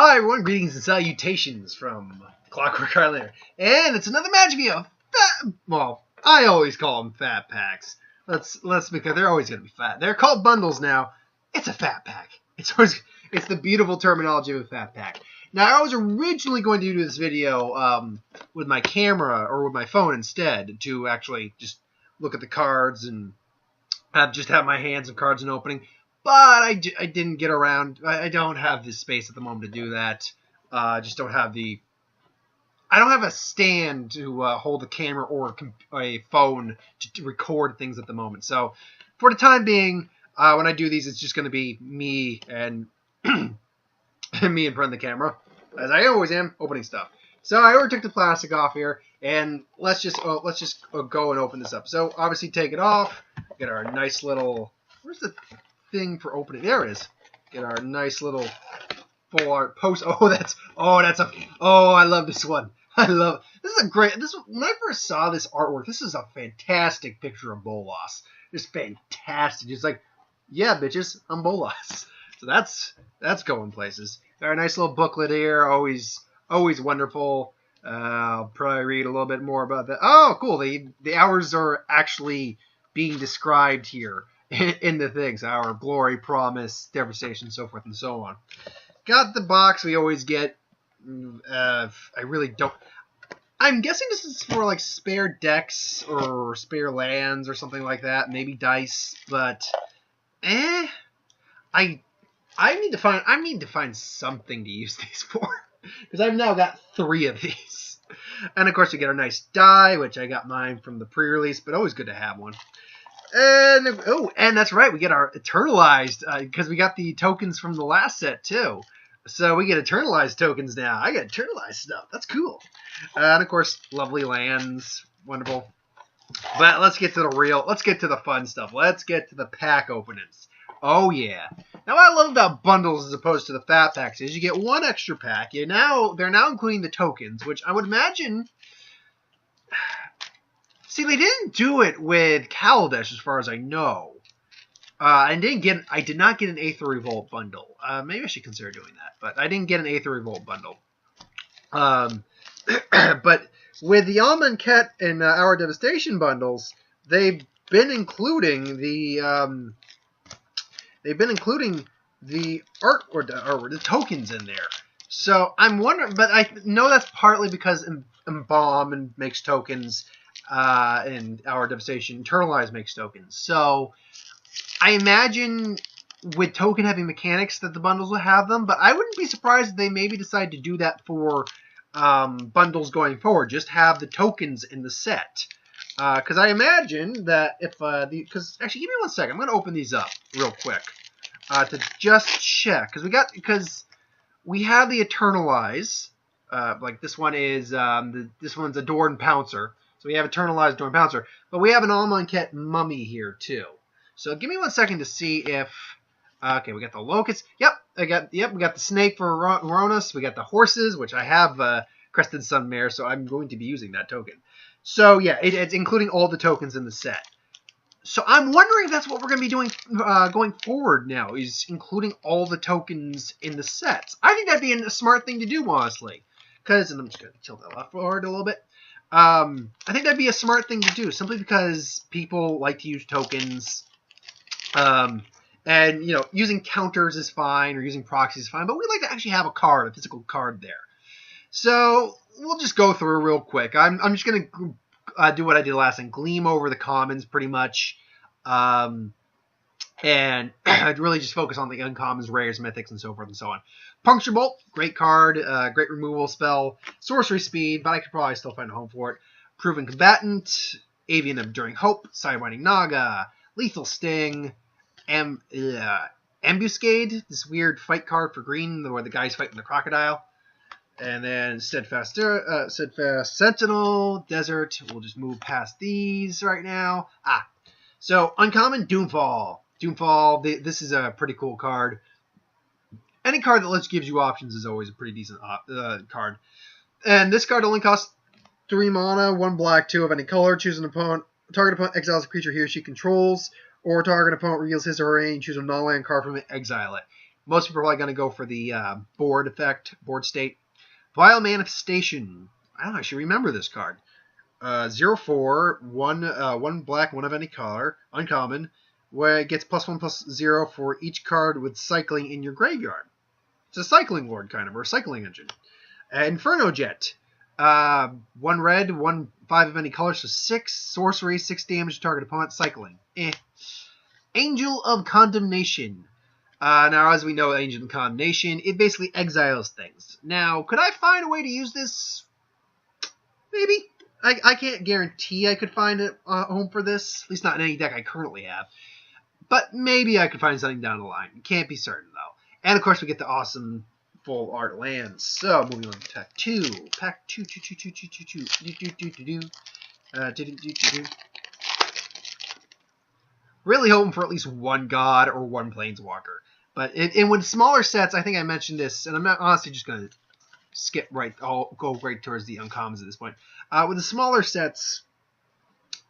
Hi everyone, greetings and salutations from Clockwork Islander, and it's another match via fat. Well, I always call them fat packs. Let's because they're always gonna be fat. They're called bundles now. It's a fat pack. It's the beautiful terminology of a fat pack. Now I was originally going to do this video with my camera or with my phone instead to actually just look at the cards and just have my hands and cards and opening. But I didn't get around. I don't have the space at the moment to do that. I just don't have the. I don't have a stand to hold a camera or a phone to record things at the moment. So, for the time being, when I do these, it's just going to be me and me in front of the camera, as I always am, opening stuff. So I already took the plastic off here, and let's just go and open this up. So obviously, take it off. Get our nice little. Where's the thing for opening? There it is. Get our nice little full art post. Oh, I love this one. This is a great. When I first saw this artwork, this is a fantastic picture of Bolas. Just fantastic. It's like, yeah, bitches, I'm Bolas. So that's going places. Our nice little booklet here, always wonderful. I'll probably read a little bit more about that. Oh, cool. The hours are actually being described here in the things. Our glory, promise, devastation, so forth and so on. Got the box we always get. I really don't. I'm guessing this is for like spare decks or spare lands or something like that. Maybe dice, but I need to find something to use these for, because I've now got 3 of these. And of course we get our nice die, which I got mine from the pre-release, but always good to have one. And that's right, we get our Eternalized, because we got the tokens from the last set too. So we get Eternalized tokens now. I got Eternalized stuff. That's cool. And of course, lovely lands, wonderful. But let's get to the fun stuff. Let's get to the pack openings. Oh yeah. Now what I love about bundles as opposed to the fat packs is you get 1 extra pack. They're now including the tokens, which I would imagine. See, they didn't do it with Kaladesh, as far as I know. I did not get an Aether Revolt bundle. Maybe I should consider doing that, but I didn't get an Aether Revolt bundle. But with the Amonkhet and our Devastation bundles, they've been including the art or the tokens in there. So I'm wondering, but I know that's partly because Embalm and makes tokens. And our Devastation Internalized makes tokens. So I imagine with token-heavy mechanics that the bundles will have them, but I wouldn't be surprised if they maybe decide to do that for bundles going forward. Just have the tokens in the set. Because I imagine that if because actually, give me 1 second. I'm going to open these up real quick to just check, because we have the Eternalize. Like this one is this one's a Dorn Pouncer. So we have Eternalized Dorn Pouncer, but we have an Amonkhet Mummy here too. So give me 1 second to see if. Okay, we got the Locust. Yep, we got the Snake for Uranus. We got the Horses, which I have Crested Sun Mare, so I'm going to be using that token. So yeah, it's including all the tokens in the set. So I'm wondering if that's what we're going to be doing going forward now, is including all the tokens in the sets. I think that'd be a smart thing to do, honestly. Because, and I'm just going to tilt that left forward a little bit. I think that'd be a smart thing to do, simply because people like to use tokens. And, using counters is fine, or using proxies is fine, but we like to actually have a physical card there. So we'll just go through real quick. I'm just going to do what I did last time, gleam over the commons pretty much, and I'd really just focus on the uncommons, rares, mythics, and so forth and so on. Puncture Bolt, great card, great removal spell, sorcery speed, but I could probably still find a home for it. Proven Combatant, Avian Enduring Hope, Sidewinding Naga, Lethal Sting, Ambuscade, this weird fight card for green where the guy's fighting the crocodile. And then Steadfast Sentinel, Desert, we'll just move past these right now. So uncommon, Doomfall. Doomfall, this is a pretty cool card. Any card that gives you options is always a pretty decent card. And this card only costs 3 mana, 1 black, 2 of any color. Choose an opponent. Target opponent exiles a creature he or she controls, or target opponent reveals his or her name. Choose a non-land card from it, exile it. Most people are probably going to go for the board effect, board state. Vile Manifestation. I don't actually remember this card. 0/4, one black, one of any color, uncommon, where it gets +1/+0 for each card with cycling in your graveyard. It's a cycling lord kind of, or a cycling engine. Inferno Jet. 1 red, 1 5 of any color, so 6 sorcery, 6 damage to target opponent, cycling. Angel of Condemnation. Now, as we know, Angel of Condemnation, it basically exiles things. Now, could I find a way to use this? Maybe. I can't guarantee I could find a home for this, at least not in any deck I currently have. But maybe I could find something down the line. Can't be certain, though. And, of course, we get the awesome full art lands. So, moving on to Pack 2. Pack 2. Really hoping for at least one god or one planeswalker. But and with smaller sets, I think I mentioned this, and I'm not honestly just going to skip right. I'll go right towards the uncommons at this point. With the smaller sets,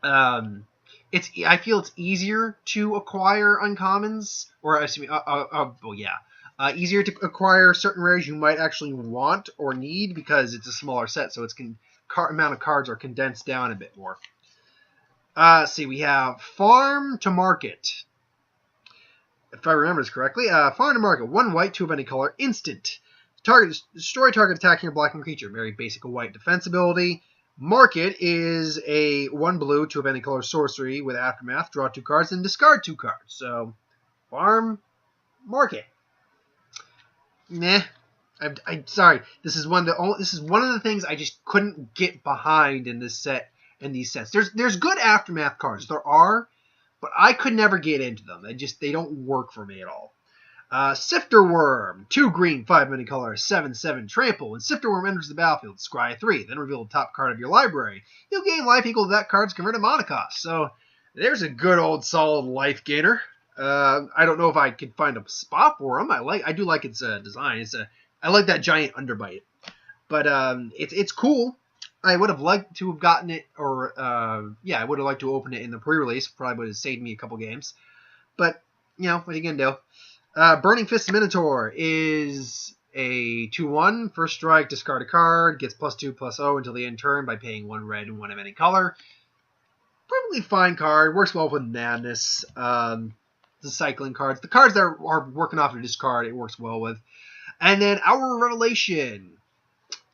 I feel it's easier to acquire uncommons, or excuse me, easier to acquire certain rares you might actually want or need because it's a smaller set, so its amount of cards are condensed down a bit more. See, we have Farm to Market. If I remember this correctly, Farm to Market, 1 white, 2 of any color, instant. Destroy target attacking or blocking creature. Very basic white defense ability. Market is a 1 blue, 2 of any color sorcery with Aftermath. Draw 2 cards and discard 2 cards. So, Farm Market. Nah. I'm sorry. This is one of the things I just couldn't get behind in this set. In these sets, there's good Aftermath cards. There are, but I could never get into them. They don't work for me at all. Sifter Worm, 2 green, 5 many color, 7/7 trample. When Sifter Worm enters the battlefield, scry 3. Then reveal the top card of your library. You'll gain life equal to that card's converted mana cost. So there's a good old solid life gainer. I don't know if I could find a spot for him. I do like its design. I like that giant underbite, but it's cool. I would have liked to have gotten it, or I would have liked to open it in the pre-release. Probably would have saved me a couple games. But, what are you going to do? Burning Fist Minotaur is a 2/1. First strike, discard a card. Gets +2/+0 until the end turn by paying 1 red and 1 of any color. Perfectly fine card. Works well with Madness. The cycling cards. The cards that are working off of discard, it works well with. And then Hour of Revelation.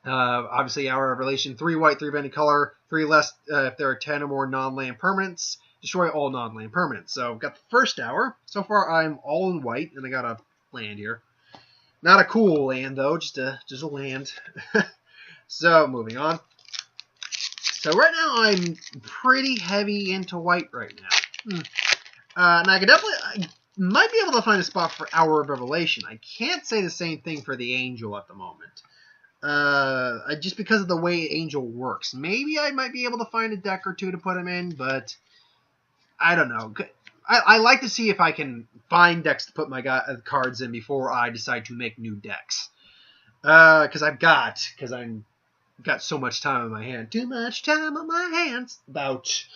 Obviously, Hour of Revelation, 3 white, 3 of any color, 3 less if there are 10 or more non-land permanents. Destroy all non-land permanents. So, I've got the first Hour. So far, I'm all in white, and I got a land here. Not a cool land, though, just a land. So, moving on. So, right now, I'm pretty heavy into white right now. And I might be able to find a spot for Hour of Revelation. I can't say the same thing for the Angel at the moment. Just because of the way Angel works. Maybe I might be able to find a deck or two to put him in, but I don't know. I like to see if I can find decks to put my cards in before I decide to make new decks. Because I've got so much time on my hand. Too much time on my hands. Let's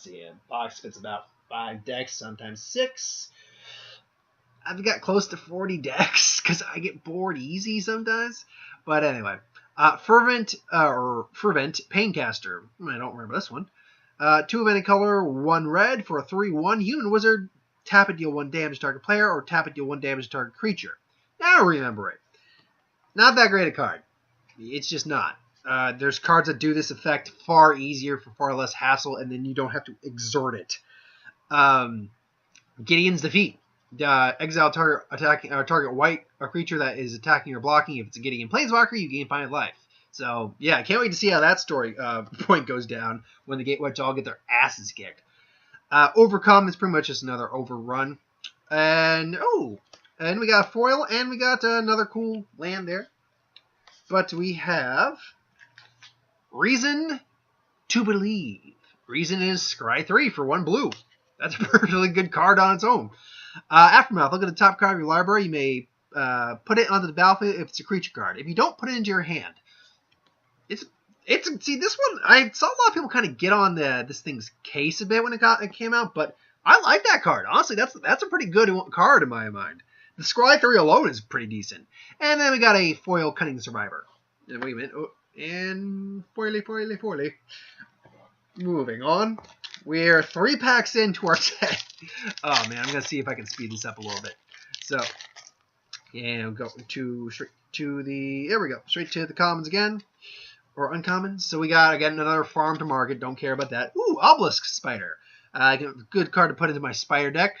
see, a box fits about 5 decks, sometimes 6. I've got close to 40 decks because I get bored easy sometimes. But anyway, Fervent Paincaster. I don't remember this one. 2 of any color, 1 red for a 3/1 human wizard. Tap it, deal 1 damage to target player, or tap it, deal 1 damage to target creature. Now remember it. Not that great a card. It's just not. There's cards that do this effect far easier for far less hassle, and then you don't have to exert it. Gideon's Defeat. Exile target white creature that is attacking or blocking. If it's a Gideon Planeswalker, you gain finite life. So yeah, I can't wait to see how that story point goes down when the Gatewatch all get their asses kicked. Overcome is pretty much just another overrun. And we got a foil, and we got another cool land there. But we have Reason to Believe. Reason is scry 3 for 1 blue. That's a perfectly good card on its own. Aftermath, look at the top card of your library. You may put it onto the battlefield if it's a creature card. If you don't, put it into your hand. See, this one, I saw a lot of people kind of get on this thing's case a bit when it came out, but I like that card. Honestly, that's a pretty good card in my mind. The Scry 3 alone is pretty decent. And then we got a foil Cunning Survivor. And wait a minute. Oh, and foily. Moving on. We're 3 packs into our set. Oh, man. I'm going to see if I can speed this up a little bit. So, yeah, we'll go straight to the... There we go. Straight to the commons again. Or uncommons. So we got, again, another Farm to Market. Don't care about that. Ooh, Obelisk Spider. Good card to put into my Spider deck.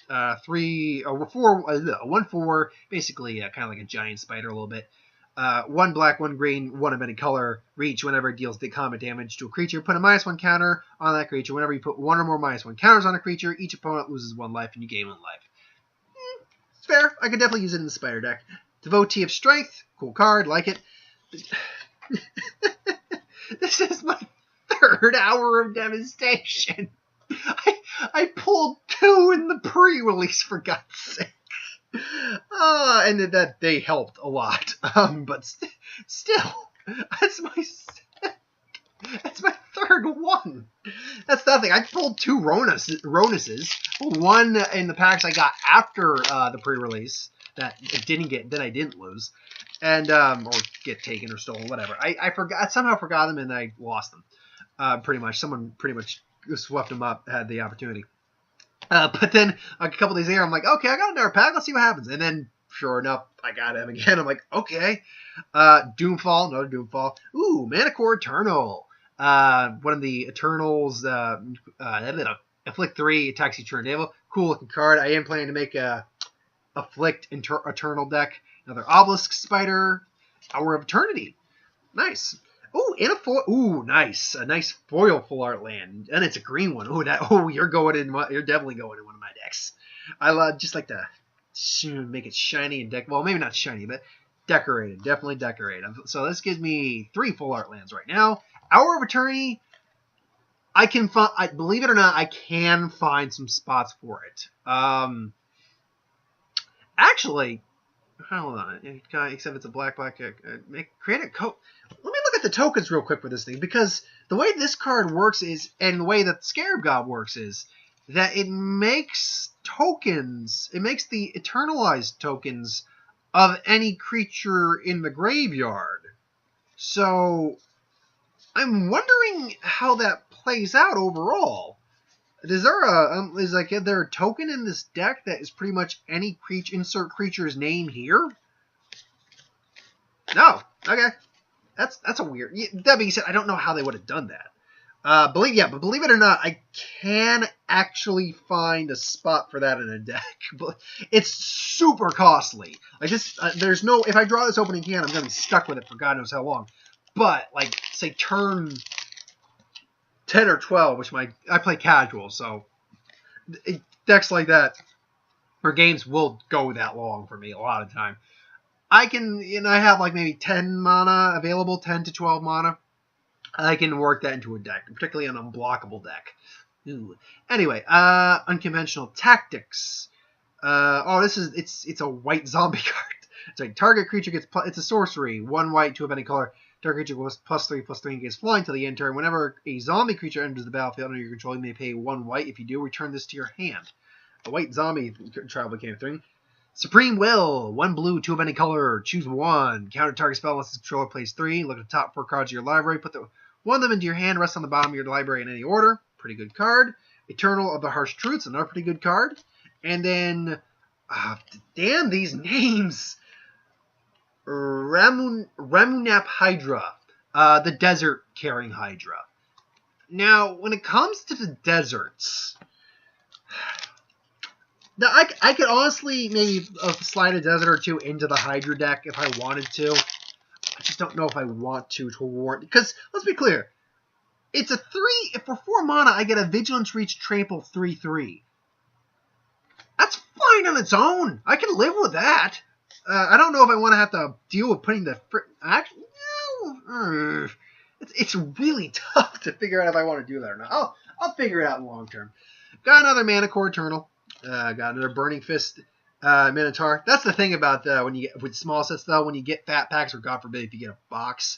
1/4, basically kind of like a giant spider a little bit. 1 black, 1 green, 1 of any color. Reach whenever it deals the combat damage to a creature. Put a -1 counter on that creature. Whenever you put 1 or more -1 counters on a creature, each opponent loses 1 life and you gain 1 life. It's fair. I could definitely use it in the Spider deck. Devotee of Strength. Cool card. Like it. This is my 3rd hour of Devastation. I pulled 2 in the pre-release, for God's sake. And that they helped a lot. But still, that's my 3rd one. That's nothing. I pulled 2 Ronuses. 1 in the packs I got after the pre-release that I didn't lose, and or get taken or stolen, whatever. I somehow forgot them and I lost them. Pretty much, someone pretty much swept them up, had the opportunity. But then a couple days later, I'm like, okay, I got another pack. Let's see what happens. And then, sure enough, I got him again. I'm like, okay. Doomfall, another Doomfall. Ooh, Manticore Eternal. One of the Eternals. Afflict 3 attacks each turn table. Cool looking card. I am planning to make a Afflict Eternal deck. Another Obelisk Spider. Hour of Eternity. Nice. Ooh, and a foil. Ooh, nice. A nice foil full art land. And it's a green one. Ooh, you're definitely going in one of my decks. I just like to make it shiny and well, maybe not shiny, but decorated. Definitely decorated. So this gives me 3 full art lands right now. Hour of Eternity, I can find, believe it or not, I can find some spots for it. Actually, hold on. Except it's a black. Create a code. Let me look at the tokens real quick for this thing, because the way this card works is, and the way that Scarab God works is, that it makes tokens. It makes the eternalized tokens of any creature in the graveyard. So I'm wondering how that plays out overall. Is there is there a token in this deck that is pretty much any creature? Insert creature's name here. No. Okay. That's a weird. That being said, I don't know how they would have done that. But believe it or not, I can actually find a spot for that in a deck. But it's super costly. Like this, there's no. If I draw this opening hand, I'm gonna be stuck with it for God knows how long. But like, say turn 10 or 12, which I play casual, so decks like that or games will go that long for me a lot of time. I have like maybe 10 mana available, 10 to 12 mana. I can work that into a deck, particularly an unblockable deck. Ooh. Anyway, unconventional tactics. It's a white zombie card. It's like target creature gets it's a sorcery, 1 white, 2 of any color. Target creature goes +3/+3 and gets flying till the end turn. Whenever a zombie creature enters the battlefield under your control, you may pay 1 white. If you do, return this to your hand. A white zombie tribal became 3. Supreme Will, 1 blue, 2 of any color. Choose 1. Counter target spell unless the controller plays 3. Look at the top 4 cards of your library. Put one of them into your hand. Rest on the bottom of your library in any order. Pretty good card. Eternal of the Harsh Truths, another pretty good card. And then, damn these names. Ramunap Hydra, the desert carrying Hydra. Now, when it comes to the deserts, I could honestly maybe slide a desert or 2 into the Hydra deck if I wanted to. I just don't know if I want to warrant, because let's be clear, it's a 3. If for 4 mana I get a Vigilance Reach Trample 3/3. That's fine on its own. I can live with that. I don't know if I want to have to deal with putting the... No. It's really tough to figure out if I want to do that or not. I'll figure it out in the long term. Got another Manticore Eternal. Got another Burning Fist Minotaur. That's the thing about when you get with small sets, though. When you get fat packs, or God forbid, if you get a box,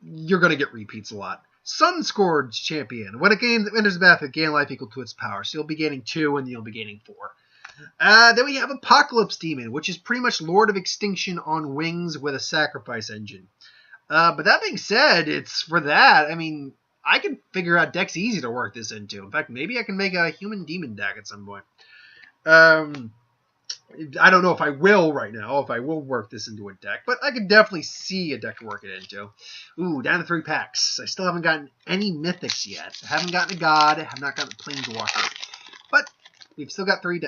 you're going to get repeats a lot. Sunscourge Champion. When it enters the battlefield, gain life equal to its power. So you'll be gaining 2 and you'll be gaining 4. Then we have Apocalypse Demon, which is pretty much Lord of Extinction on wings with a sacrifice engine. But that being said, it's for that. I mean, I can figure out decks easy to work this into. In fact, maybe I can make a human demon deck at some point. I don't know if I will right now, if I will work this into a deck, but I could definitely see a deck to work it into. Ooh, down to 3 packs. I still haven't gotten any Mythics yet. I haven't gotten a God. I have not gotten a Planeswalker. But we've still got 3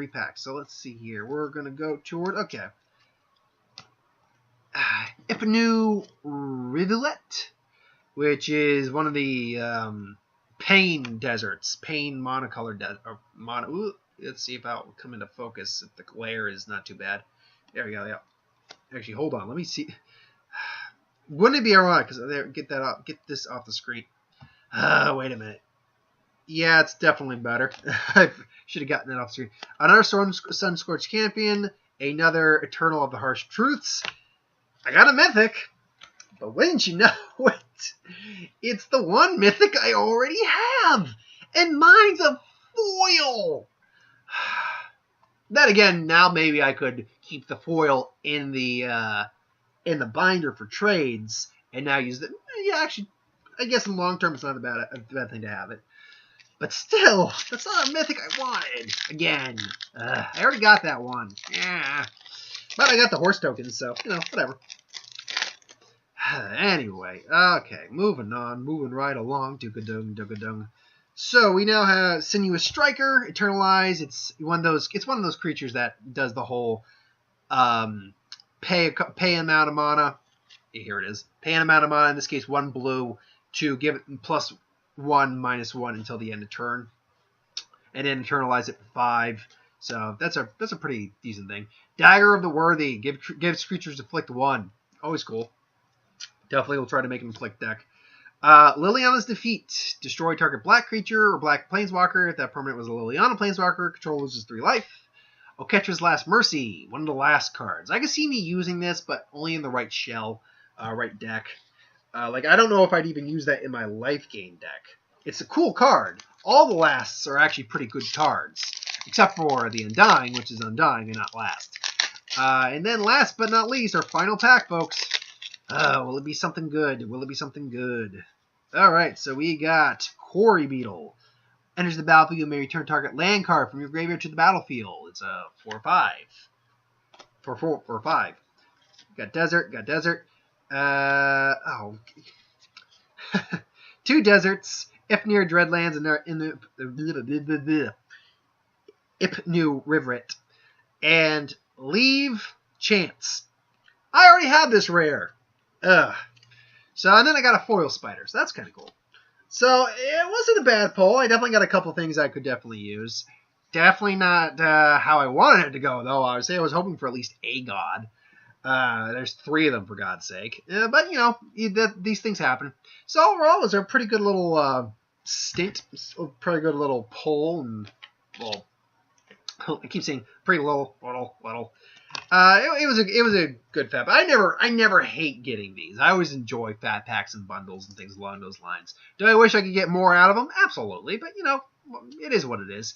packs. So let's see here. We're going to go toward, okay. Ipnu Rivulet, which is one of the Pain deserts. Pain monocolored desert. Let's see if that'll come into focus if the glare is not too bad. There we go. Yeah. Actually, hold on. Let me see. Wouldn't it be ironic? Because get this off the screen. Wait a minute. Yeah, it's definitely better. I should have gotten that off the screen. Another Sunscorched Champion. Another Eternal of the Harsh Truths. I got a Mythic. But wouldn't you know it? It's the one Mythic I already have. And mine's a foil. Then again, now maybe I could keep the foil in the binder for trades, and now use it. Yeah, actually, I guess in the long term it's not a bad thing to have it. But still, that's not a Mythic I wanted. Again, I already got that one. Yeah, but I got the horse tokens, so you know, whatever. Anyway, okay, moving on, moving right along. Doogadung. So we now have Sinuous Striker, Eternalize. It's one of those creatures that does the whole pay an amount of mana. Here it is. Pay an amount of mana, in this case 1 blue, to give it +1, -1 until the end of turn. And then Eternalize it for 5. So that's a pretty decent thing. Dagger of the Worthy. Gives creatures Afflict 1. Always cool. Definitely will try to make an Afflict deck. Liliana's Defeat. Destroy target black creature or black planeswalker. If that permanent was a Liliana planeswalker, control loses 3 life. Oketra's Last Mercy. One of the last cards. I can see me using this, but only in the right shell, right deck. Like, I don't know if I'd even use that in my life gain deck. It's a cool card. All the lasts are actually pretty good cards. Except for the Undying, which is Undying and not last. And then last but not least, our final pack, folks. Will it be something good? Will it be something good? Alright, so we got Quarry Beetle. Enters the battlefield, you may return target land card from your graveyard to the battlefield. It's a 4/5. 4/5. Got desert. 2 deserts. Ipnir Dreadlands and Ipnu Rivulet. And Leave Chance. I already have this rare. So, and then I got a foil spider, so that's kind of cool. So, it wasn't a bad pull. I definitely got a couple things I could definitely use. Definitely not how I wanted it to go, though. I would say I was hoping for at least a god. There's 3 of them, for God's sake. But, you know, these things happen. So, overall, it was a pretty good little stint. Pretty good little pull. And, well, I keep saying pretty little. It was a good fat. I never hate getting these. I always enjoy fat packs and bundles and things along those lines. Do I wish I could get more out of them? Absolutely, but you know, it is what it is.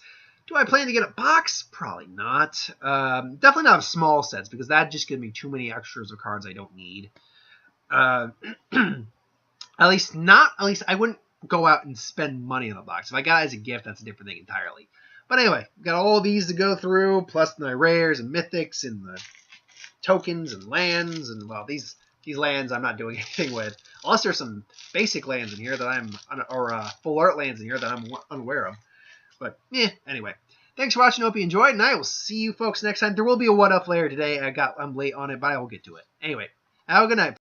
Do I plan to get a box? Probably not. Definitely not small sets because that just gives me too many extras of cards I don't need. At least I wouldn't go out and spend money on a box. If I got it as a gift, that's a different thing entirely. But anyway, got all these to go through, plus my rares and mythics and the tokens and lands. And, well, these lands I'm not doing anything with. Unless there's some basic lands in here that or full art lands in here that I'm unaware of. But, anyway. Thanks for watching. Hope you enjoyed, and I will see you folks next time. There will be a what-up later today. I'm late on it, but I will get to it. Anyway, have a good night.